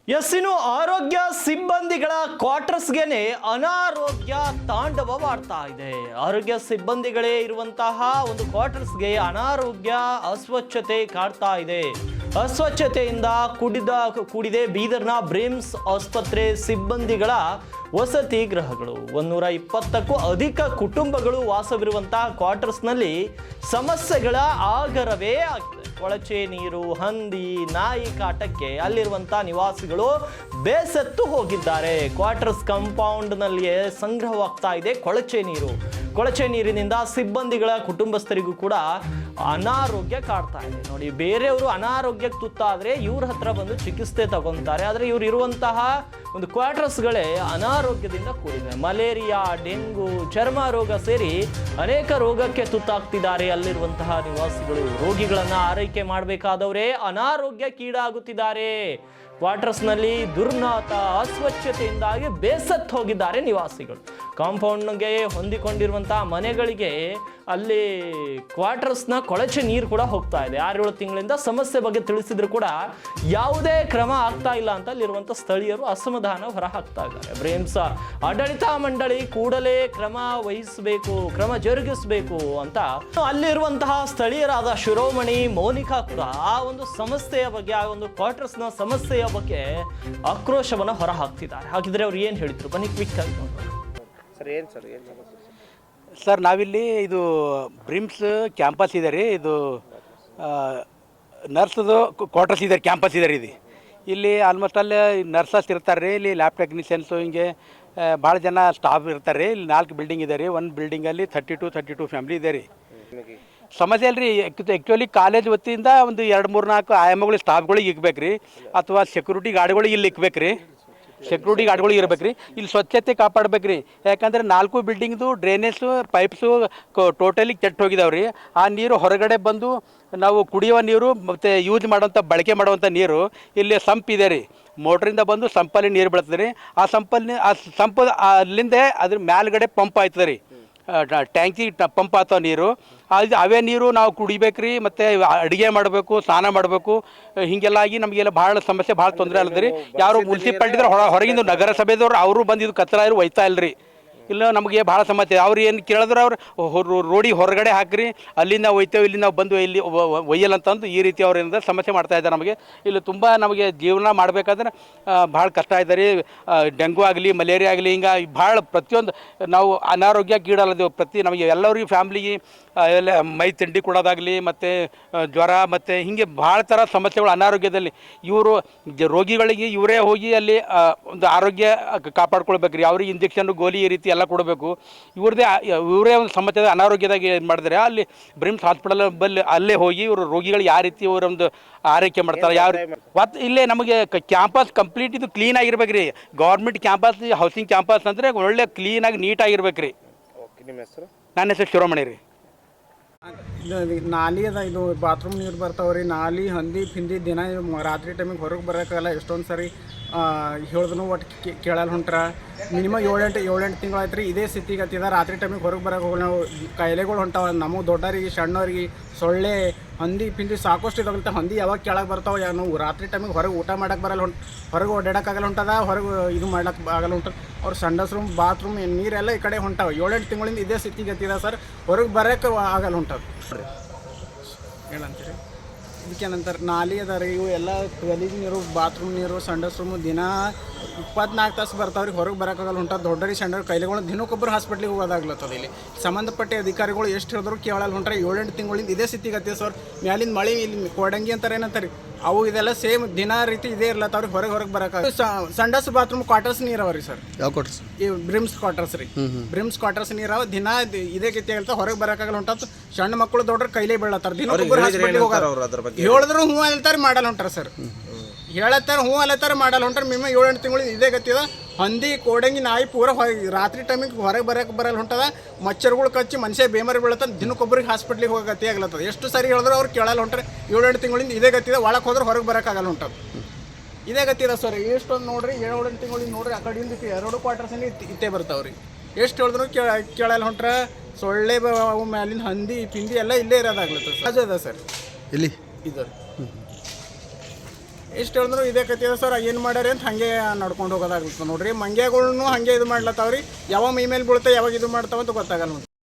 ಇನ್ನು ಆರೋಗ್ಯ ಸಿಬ್ಬಂದಿಗಳ ಕ್ವಾರ್ಟರ್ಸ್ಗೆನೆ ಅನಾರೋಗ್ಯ ತಾಂಡವವಾಡ್ತಾ ಇದೆ. ಆರೋಗ್ಯ ಸಿಬ್ಬಂದಿಗಳೇ ಇರುವಂತಹ ಒಂದು ಕ್ವಾರ್ಟರ್ಸ್ಗೆ ಅನಾರೋಗ್ಯ ಅಸ್ವಚ್ಛತೆ ಕಾಡ್ತಾ ಇದೆ. ಅಸ್ವಚ್ಛತೆಯಿಂದ ಕೂಡಿದೆ ಬೀದರ್ನ ಬ್ರಿಮ್ಸ್ ಆಸ್ಪತ್ರೆ ಸಿಬ್ಬಂದಿಗಳ ವಸತಿ ಗೃಹಗಳು. 120ಕ್ಕೂ ಅಧಿಕ ಕುಟುಂಬಗಳು ವಾಸವಿರುವಂತಹ ಕ್ವಾರ್ಟರ್ಸ್ನಲ್ಲಿ ಸಮಸ್ಯೆಗಳ ಆಗರವೇ ಆಗಿದೆ. ಕೊಳಚೆ ನೀರು, ಹಂದಿ, ನಾಯಿ ಕಾಟಕ್ಕೆ ಅಲ್ಲಿರುವಂತಹ ನಿವಾಸಿಗಳು ಬೇಸತ್ತು ಹೋಗಿದ್ದಾರೆ. ಕ್ವಾರ್ಟರ್ಸ್ ಕಾಂಪೌಂಡ್ನಲ್ಲಿಯೇ ಸಂಗ್ರಹವಾಗ್ತಾ ಇದೆ ಕೊಳಚೆ ನೀರಿನಿಂದ ಸಿಬ್ಬಂದಿಗಳ ಕುಟುಂಬಸ್ಥರಿಗೂ ಕೂಡ ಅನಾರೋಗ್ಯ ಕಾಡ್ತಾ ಇದೆ. ನೋಡಿ, ಬೇರೆಯವರು ಅನಾರೋಗ್ಯಕ್ಕೆ ತುತ್ತಾದರೆ ಇವ್ರ ಹತ್ರ ಬಂದು ಚಿಕಿತ್ಸೆ ತಗೊಂತಾರೆ. ಆದರೆ ಇವ್ರು ಇರುವಂತಹ ಒಂದು ಕ್ವಾರ್ಟರ್ಸ್ಗಳೇ ಅನಾರೋಗ್ಯದಿಂದ ಕೂಡಿದೆ. ಮಲೇರಿಯಾ, ಡೆಂಗು, ಚರ್ಮ ರೋಗ ಸೇರಿ ಅನೇಕ ರೋಗಕ್ಕೆ ತುತ್ತಾಗ್ತಿದ್ದಾರೆ ಅಲ್ಲಿರುವಂತಹ ನಿವಾಸಿಗಳು. ರೋಗಿಗಳನ್ನ ಆರೈಕೆ ಮಾಡಬೇಕಾದವರೇ ಅನಾರೋಗ್ಯಕ್ಕೀಡಾಗುತ್ತಿದ್ದಾರೆ. ಕ್ವಾರ್ಟರ್ಸ್ನಲ್ಲಿ ದುರ್ನಾತ, ಅಸ್ವಚ್ಛತೆಯಿಂದಾಗಿ ಬೇಸತ್ತು ಹೋಗಿದ್ದಾರೆ ನಿವಾಸಿಗಳು. ಕಾಂಪೌಂಡ್ಗೆ ಹೊಂದಿಕೊಂಡಿರುವಂತಹ ಮನೆಗಳಿಗೆ ಅಲ್ಲಿ ಕ್ವಾರ್ಟರ್ಸ್ನ ಕೊಳಚೆ ನೀರು ಕೂಡ ಹೋಗ್ತಾ ಇದೆ. 6-7 ತಿಂಗಳಿಂದ ಸಮಸ್ಯೆ ಬಗ್ಗೆ ತಿಳಿಸಿದ್ರು ಕೂಡ ಯಾವುದೇ ಕ್ರಮ ಆಗ್ತಾ ಇಲ್ಲ ಅಂತ ಅಲ್ಲಿರುವಂಥ ಸ್ಥಳೀಯರು ಅಸಮಾಧಾನ ಹೊರಹಾಕ್ತಾ ಇದ್ದಾರೆ. ಬ್ರೇಮ್ಸ್ ಆಡಳಿತ ಮಂಡಳಿ ಕೂಡಲೇ ಕ್ರಮ ವಹಿಸಬೇಕು, ಕ್ರಮ ಜರುಗಿಸಬೇಕು ಅಂತ ಅಲ್ಲಿರುವಂತಹ ಸ್ಥಳೀಯರಾದ ಶಿರೋಮಣಿ, ಮೋನಿಕಾ ಕೂಡ ಆ ಒಂದು ಸಮಸ್ಯೆಯ ಬಗ್ಗೆ, ಆ ಒಂದು ಕ್ವಾರ್ಟರ್ಸ್ನ ಸಮಸ್ಯೆಯ ಬಗ್ಗೆ ಆಕ್ರೋಶವನ್ನು ಹೊರ ಹಾಕ್ತಿದ್ದಾರೆ. ಹಾಗಿದ್ರೆ ಅವ್ರು ಏನು ಹೇಳಿದ್ರು ಬನ್ನಿ ಕ್ವಿಕ್ ಆಗಿ ನೋಡೋಣ. ಸರ್ ನಾವಿಲ್ಲಿ ಇದು ಬ್ರಿಮ್ಸ್ ಕ್ಯಾಂಪಸ್ ಇದೆ ರೀ. ಇದು ನರ್ಸ್ದು ಕ್ವಾರ್ಟರ್ಸ್ ಇದೆ, ಕ್ಯಾಂಪಸ್ ಇದೆ ರೀ. ಇಲ್ಲಿ ಆಲ್ಮೋಸ್ಟ್ ಅಲ್ಲಿ ನರ್ಸಸ್ ಇರ್ತಾರೆ ರೀ. ಇಲ್ಲಿ ಲ್ಯಾಬ್ ಟೆಕ್ನಿಷಿಯನ್ಸು ಹಿಂಗೆ ಭಾಳ ಜನ ಸ್ಟಾಫ್ ಇರ್ತಾರೆ ರೀ. ಇಲ್ಲಿ 4 ಬಿಲ್ಡಿಂಗ್ ಇದೆ ರೀ. ಒಂದು ಬಿಲ್ಡಿಂಗಲ್ಲಿ 32 ಫ್ಯಾಮಿಲಿ ಇದೆ ರೀ. ಸಮಸ್ಯೆ ಅಲ್ರಿ, ಆ್ಯಕ್ಚುಲಿ ಕಾಲೇಜ್ ವತಿಯಿಂದ ಒಂದು 2-3-4 ಆಯಾಮಗಳು ಸ್ಟಾಫ್ಗಳಿಗೆ ಇಕ್ಬೇಕು ರೀ, ಅಥವಾ ಸೆಕ್ಯೂರಿಟಿ ಗಾರ್ಡ್ಗಳಿಗೆ ಇಲ್ಲಿ ಇಕ್ಬೇಕು ರೀ. ಸೆಕ್ಯೂರಿಟಿ ಗಾರ್ಡ್ಗಳು ಇರ್ಬೇಕು ರೀ. ಇಲ್ಲಿ ಸ್ವಚ್ಛತೆ ಕಾಪಾಡ್ಬೇಕು ರೀ. ಯಾಕಂದರೆ 4 ಬಿಲ್ಡಿಂಗ್ದು ಡ್ರೈನೇಜು ಪೈಪ್ಸು ಟೋಟಲಿ ಕೆಟ್ಟು ಹೋಗಿದಾವೆ ರೀ. ಆ ನೀರು ಹೊರಗಡೆ ಬಂದು ನಾವು ಕುಡಿಯುವ ನೀರು ಮತ್ತು ಯೂಸ್ ಮಾಡೋಂಥ ಬಳಕೆ ಮಾಡುವಂಥ ನೀರು ಇಲ್ಲಿ ಸಂಪ್ ಇದೆ ರೀ. ಮೋಟ್ರಿಂದ ಬಂದು ಸಂಪಲ್ಲಿ ನೀರು ಬೀಳ್ತದೆ ರೀ. ಆ ಸಂಪ್ ಅಲ್ಲಿಂದ ಅದ್ರ ಮೇಲ್ಗಡೆ ಪಂಪ್ ಆಯ್ತದೆ ರೀ. ಟ್ಯಾಂಕಿ ಪಂಪ್ ಆಗ್ತಾವೆ ನೀರು. ಅವೇ ನೀರು ನಾವು ಕುಡಿಬೇಕು ರೀ, ಮತ್ತು ಅಡುಗೆ ಮಾಡಬೇಕು, ಸ್ನಾನ ಮಾಡಬೇಕು. ಹೀಗೆಲ್ಲ ಆಗಿ ನಮಗೆಲ್ಲ ಭಾಳ ಸಮಸ್ಯೆ, ಭಾಳ ತೊಂದರೆ ಅಲ್ಲದ ರೀ. ಯಾರು ಮುನ್ಸಿಪಾಲ್ಟಿದ್ರೆ ಹೊರಗಿಂದ ನಗರಸಭೆದವ್ರು ಅವರು ಬಂದು ಇದು ಕಚರ ಒಯ್ತಾ ಇಲ್ರಿ. ಇಲ್ಲ ನಮಗೆ ಭಾಳ ಸಮಸ್ಯೆ. ಅವ್ರು ಏನು ಕೇಳಿದ್ರೆ ಅವ್ರು ರೋಡಿಗೆ ಹೊರಗಡೆ ಹಾಕ್ರಿ, ಅಲ್ಲಿಂದ ಒಯ್ತೇವೆ, ಇಲ್ಲಿ ನಾವು ಬಂದು ಇಲ್ಲಿ ಒಯ್ಯಲ್ಲ ಅಂತಂದು ಈ ರೀತಿ ಅವ್ರು ಏನಿದೆ ಸಮಸ್ಯೆ ಮಾಡ್ತಾ ಇದ್ದಾರೆ. ನಮಗೆ ಇಲ್ಲಿ ತುಂಬ ನಮಗೆ ಜೀವನ ಮಾಡಬೇಕಾದ್ರೆ ಭಾಳ ಕಷ್ಟ ಇದೆ ರೀ. ಡೆಂಗು ಆಗಲಿ, ಮಲೇರಿಯಾ ಆಗಲಿ, ಹಿಂಗೆ ಭಾಳ ಪ್ರತಿಯೊಂದು ನಾವು ಅನಾರೋಗ್ಯಕ್ಕೀಡಾಲದೇವು. ನಮಗೆ ಎಲ್ಲರಿಗೂ ಫ್ಯಾಮ್ಲಿಗೆ ಎಲ್ಲ ಮೈ ತಿಂಡಿ ಕೊಡೋದಾಗಲಿ, ಮತ್ತು ಜ್ವರ, ಮತ್ತು ಹೀಗೆ ಭಾಳ ಥರ ಸಮಸ್ಯೆಗಳು ಅನಾರೋಗ್ಯದಲ್ಲಿ. ಇವರು ರೋಗಿಗಳಿಗೆ ಇವರೇ ಹೋಗಿ ಅಲ್ಲಿ ಒಂದು ಆರೋಗ್ಯ ಕಾಪಾಡ್ಕೊಳ್ಬೇಕು ರೀ. ಅವ್ರಿಗೆ ಇಂಜೆಕ್ಷನ್, ಗೋಲಿ ಈ ರೀತಿ ಎಲ್ಲ ಕೊಡಬೇಕು. ಇವರೇ ಒಂದು ಸಮಸ್ಯೆ ಅನಾರೋಗ್ಯದಾಗ ಏನು ಮಾಡಿದ್ರೆ ಅಲ್ಲಿ ಬ್ರಿಮ್ಸ್ ಹಾಸ್ಪಿಟಲ್ ಅಲ್ಲೇ ಹೋಗಿ ಇವರು ರೋಗಿಗಳು ಯಾವ ರೀತಿ ಅವರೊಂದು ಆರೈಕೆ ಮಾಡ್ತಾರೆ. ಇಲ್ಲೇ ನಮಗೆ ಕ್ಯಾಂಪಸ್ ಕಂಪ್ಲೀಟ್ ಇದು ಕ್ಲೀನ್ ಆಗಿರ್ಬೇಕು ರೀ. ಗೌರ್ಮೆಂಟ್ ಕ್ಯಾಂಪಸ್, ಹೌಸಿಂಗ್ ಕ್ಯಾಂಪಸ್ ಅಂದರೆ ಒಳ್ಳೆ ಕ್ಲೀನಾಗಿ ನೀಟಾಗಿರ್ಬೇಕು ರೀ. ನಿಮ್ಮ ಹೆಸರು? ನನ್ನ ಹೆಸರು ಶಿರೋಮಣಿ ರೀ. ನಾಲಿ ಅದ, ಇದು ಬಾತ್ರೂಮ್ ನೀರು ಬರ್ತಾವೆ ರೀ. ನಾಲಿ, ಹಂದಿ ಪಿಂದಿ ದಿನ ರಾತ್ರಿ ಟೈಮಿಗೆ ಹೊರಗೆ ಬರೋಕ್ಕಲ್ಲ. ಎಷ್ಟೊಂದು ಸರಿ ಹೇಳಿದ್ರು ಒಟ್ಟು ಕೇಳಲ್ಲ ಹೊಂಟ್ರ. ಮಿನಿಮಮ್ 7-8 ತಿಂಗಳಾಯ್ತು ರೀ ಇದೇ ಸ್ಥಿತಿಗೆ ಹತ್ತಿದ. ರಾತ್ರಿ ಟೈಮಿಗೆ ಹೊರಗೆ ಬರೋಕೆ ಹೋಗಿ ನಾವು ಕಾಯಿಲೆಗಳು ಹೊಂಟಾವ. ನಮಗೆ ದೊಡ್ಡರಿಗೆ, ಸಣ್ಣವ್ರಿಗೆ ಸೊಳ್ಳೆ, ಹಂದಿ ಪಿಂದಿ ಸಾಕಷ್ಟು ಇದಾಗಲ್ತ. ಹಂದಿ ಯಾವಾಗ ಕೆಳಗೆ ಬರ್ತಾವೆ, ನಾವು ರಾತ್ರಿ ಟೈಮಿಗೆ ಹೊರಗೆ ಊಟ ಮಾಡೋಕೆ ಬರಲ್ಲ, ಹೊರಗೆ ಓಡಾಡೋಕ್ಕಾಗಲ್ಲ ಹೊಂಟದ, ಹೊರಗೆ ಇದು ಮಾಡ್ಲಿಕ್ಕೆ ಆಗಲ್ಲ ಹೊಂಟದ. ಅವ್ರು ಸಂಡಸ್ ರೂಮ್, ಬಾತ್ರೂಮ್, ನೀರೆಲ್ಲ ಈ ಕಡೆ ಹೊಂಟಾವೆ. 7-8 ತಿಂಗಳಿಂದ ಇದೇ ಸ್ಥಿತಿಗೆ ಹತ್ತಿದ ಸರ್. ಹೊರಗೆ ಬರೋಕ್ಕೆ ಆಗಲ್ಲ ಹೊಂಟದ. ಏನಂತೀರಿ ಇದಕ್ಕೇನಂತಾರೆ? ನಾಲಿ ಅದ ರೀ. ಇವು ಎಲ್ಲ ಗಲೀಜು ನೀರು, ಬಾತ್ರೂಮ್ ನೀರು, ಸಂಡಸ್ ರೂಮು ದಿನ 24 ತಾಸು ಬರ್ತಾವ್ರಿ. ಹೊರಗೆ ಬರೋಕ್ಕಾಗಲ್ಲ ಹೊಂಟ. ದೊಡ್ಡರಿ ಸಣ್ಣವ್ರ ಕೈಲೆಗಳು ದಿನಕ್ಕೊಬ್ಬರು ಹಾಸ್ಪಿಟ್ಲಿಗೆ ಹೋಗೋದಾಗ್ಲತ್ತದ. ಇಲ್ಲಿ ಸಂಬಂಧಪಟ್ಟ ಅಧಿಕಾರಿಗಳು ಎಷ್ಟು ಹೇಳಿದ್ರು ಕೇಳಲ್ಲ ಹೊಂಟ್ರೆ. 7-8 ತಿಂಗಳಿಂದ ಇದೇ ಸ್ಥಿತಿಗೆ ಹತ್ತಿದೆ ಸರ್. ಮ್ಯಾಲಿಂದ ಮಳೆ, ಇಲ್ಲಿ ಕೊಡಂಗಿ ಅಂತಾರೆ, ಏನಂತಾರೆ ಅವು, ಇದೆಲ್ಲ ಸೇಮ್ ದಿನ ರೀತಿ ಇದೇ ಇರ್ಲತ್ತವ್ರಿ. ಹೊರಗೆ ಬರೋಕ್ಕಾಗ. ಸಂಡಸ್, ಬಾತ್ರೂಮ್, ಕ್ವಾರ್ಟರ್ಸ್ ನೀರು ಅವ ರೀ ಸರ್. ಯಾವ ಕ್ವಾರ್ಟರ್ಸ್? ಈ ಬ್ರಿಮ್ಸ್ ಕ್ವಾರ್ಟರ್ಸ್ ರೀ. ಬ್ರಿಮ್ಸ್ ಕ್ವಾರ್ಟರ್ಸ್ ನೀರು ಅವ. ದಿನ ಇದೇ ಗತಿ ಹೇಳ್ತಾ ಹೊರಗೆ ಬರೋಕ್ಕಾಗಲ್ಲ ಹೊಂಟದ. ಸಣ್ಣ ಮಕ್ಕಳು ದೊಡ್ಡರು ಕೈಲೇ ಬೀಳತ್ತಾರ. ದಿನಕ್ಕೊಬ್ಬರು ಹಾಸ್ಪಿಟ್ಲಿಗೆ ಹೋಗೋರು. ಹೇಳಿದ್ರು ಹ್ಞೂ ಅಲ್ತಾರೆ, ಮಾಡಲ್ಲ ಹೊಂಟಾರ ಸರ್. ಹೇಳತ್ತಾರ ಹ್ಞೂ ಅಲ್ಲತ್ತಾರೆ, ಮಾಡಲ್ಲ ಹೊಂಟಾರ. ಮಿನಿಮಮ್ 7-8 ತಿಂಗಳು ಇದೇ ಗತಿದ. ಹಂದಿ, ಕೋಡಂಗಿ, ನಾಯಿ ಪೂರ ರಾತ್ರಿ ಟೈಮಿಗೆ ಹೊರಗೆ ಬರಲ್ಲ ಹೊಂಟದ. ಮಚ್ಚರ್ಗಳು ಕಚ್ಚಿ ಮನುಷ್ಯ ಬೇಮಾರಿ ಬೀಳತ್ತ. ದಿನಕ್ಕೊಬ್ಬರಿಗೆ ಹಾಸ್ಪಿಟ್ಲಿಗೆ ಹೋಗೋ ಗತಿ ಆಗ್ಲತ್ತದ. ಎಷ್ಟು ಸರಿ ಹೇಳಿದ್ರು ಅವ್ರು ಕೇಳಲ್ಲ ಹೊಂಟ್ರೆ. 7-8 ತಿಂಗಳಿಂದ ಇದೇ ಗತಿದ. ಒಳಗೆ ಹೋದ್ರೆ ಹೊರಗೆ ಬರೋಕ್ಕಾಗಲ್ಲ ಹೊಂಟದ. ಇದೇ ಗತಿದ ಸರ್. ಎಷ್ಟೊಂದು ನೋಡ್ರಿ, 7-8 ತಿಂಗಳಿಂದ ನೋಡ್ರಿ. ಆ ಕಡೆಯಿಂದ 2 ಕ್ವಾರ್ಟರ್ಸಲ್ಲಿ ಇತ್ತೇ ಬರ್ತಾವ್ರಿ. ಎಷ್ಟು ಹೇಳಿದ್ರು ಕೇಳಲ್ಲ ಹೊಂಟ್ರ. ಸೊಳ್ಳೆ ಅವು ಮ್ಯಾಲಿನ ಹಂದಿ ಪಿಂದಿ ಎಲ್ಲ ಇಲ್ಲೇ ಇರೋದಾಗ್ಲತ್ತದ. ಅದ ಸರ್ ಇಲ್ಲಿ ಇದು ಎಷ್ಟು ಹೇಳಿದ್ರು ಇದೇ ಕತ್ತಿದ ಸರ್ ಏನು ಮಾಡ್ಯಾರ ಅಂತ ಹಾಗೆ ನಡ್ಕೊಂಡು ಹೋಗೋದಾಗ್ಲತ್ತ ನೋಡ್ರಿ ಮಂಗ್ಯಗಳ್ನು ಹಾಗೆ ಇದು ಮಾಡ್ಲತ್ತಾವ್ರಿ ಯಾವಾಗ ಮೈ ಮೇಲೆ ಬೀಳುತ್ತೆ ಯಾವಾಗ ಇದು ಮಾಡ್ತಾವಂತ ಗೊತ್ತಾಗಲ್ಲ